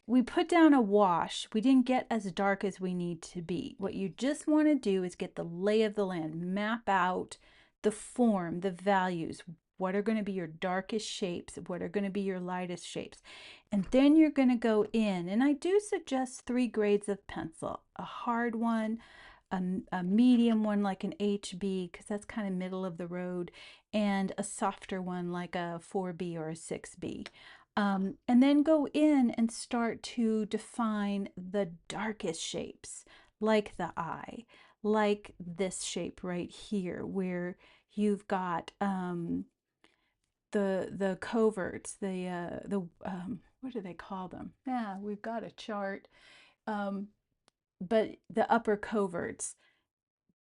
we put down a wash. We didn't get as dark as we need to be. What you just want to do is get the lay of the land, map out the form, the values. What are going to be your darkest shapes? What are going to be your lightest shapes? And then you're going to go in, and I do suggest 3 grades of pencil, a hard one, a medium one like an HB, because that's kind of middle of the road, and a softer one like a 4B or a 6B. And then go in and start to define the darkest shapes, like the eye, like this shape right here, where you've got the coverts, what do they call them? Yeah, we've got a chart. But the upper coverts,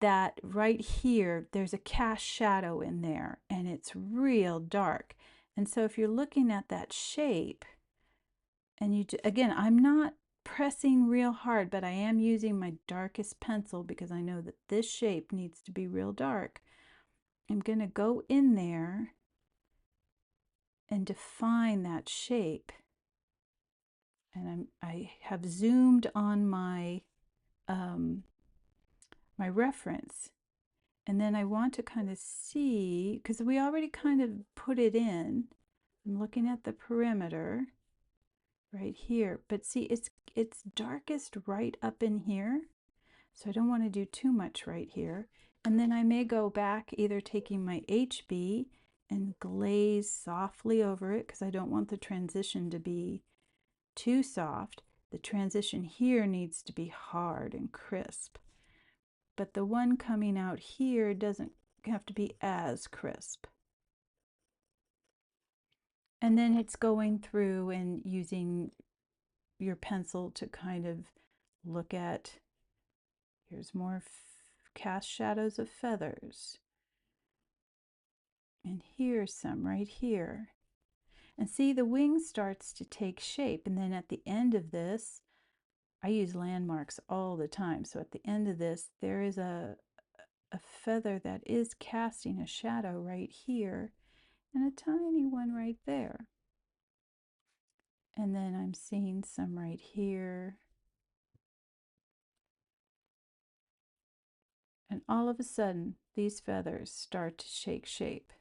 that right here, there's a cast shadow in there, and it's real dark. And so if you're looking at that shape, and again, I'm not pressing real hard, but I am using my darkest pencil because I know that this shape needs to be real dark. I'm going to go in there and define that shape. And I have zoomed on my my reference, and then I want to kind of see, because we already kind of put it in. I'm looking at the perimeter right here, but see, it's darkest right up in here, so I don't want to do too much right here. And then I may go back, either taking my HB and glaze softly over it, because I don't want the transition to be too soft. The transition here needs to be hard and crisp, but the one coming out here doesn't have to be as crisp. And then it's going through and using your pencil to kind of look at, here's more cast shadows of feathers, and here's some right here. And see, the wing starts to take shape, and then at the end of this, I use landmarks all the time, so at the end of this, there is a feather that is casting a shadow right here, and a tiny one right there. And then I'm seeing some right here. And all of a sudden, these feathers start to shake shape.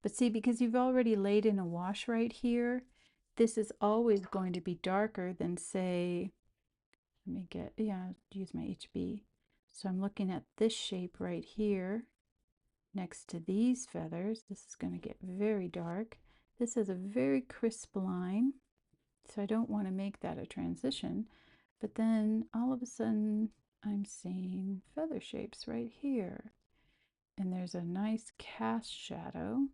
But see, because you've already laid in a wash right here, this is always going to be darker than, say, let me get, yeah, use my HB. So I'm looking at this shape right here next to these feathers. This is going to get very dark. This is a very crisp line, so I don't want to make that a transition. But then all of a sudden, I'm seeing feather shapes right here. And there's a nice cast shadow.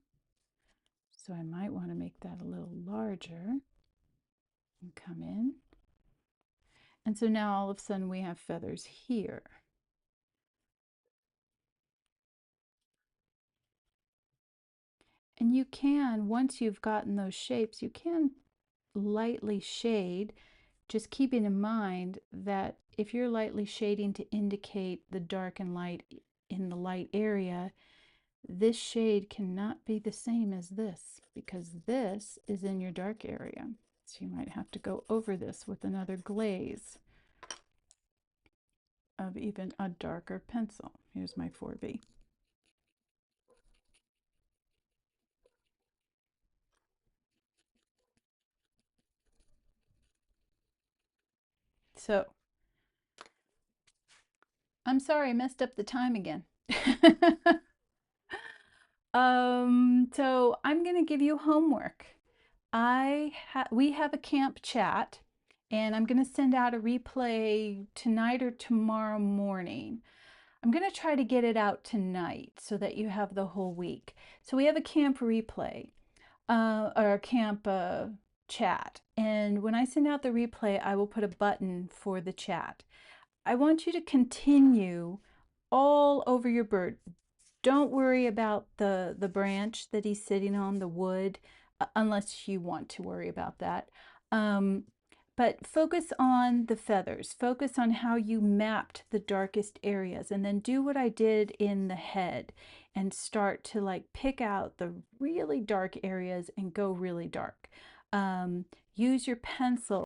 So I might want to make that a little larger and come in. And so now all of a sudden we have feathers here. And you can, once you've gotten those shapes, you can lightly shade, just keeping in mind that if you're lightly shading to indicate the dark and light in the light area, this shade cannot be the same as this, because this is in your dark area. So you might have to go over this with another glaze of even a darker pencil. Here's my 4B. So I'm sorry I messed up the time again. So I'm going to give you homework. We have a camp chat, and I'm going to send out a replay tonight or tomorrow morning. I'm going to try to get it out tonight so that you have the whole week. So we have a camp replay, or a camp chat. And when I send out the replay, I will put a button for the chat. I want you to continue all over your bird. Don't worry about the branch that he's sitting on, the wood, unless you want to worry about that. But focus on the feathers. Focus on how you mapped the darkest areas, and then do what I did in the head and start to like pick out the really dark areas and go really dark. Use your pencil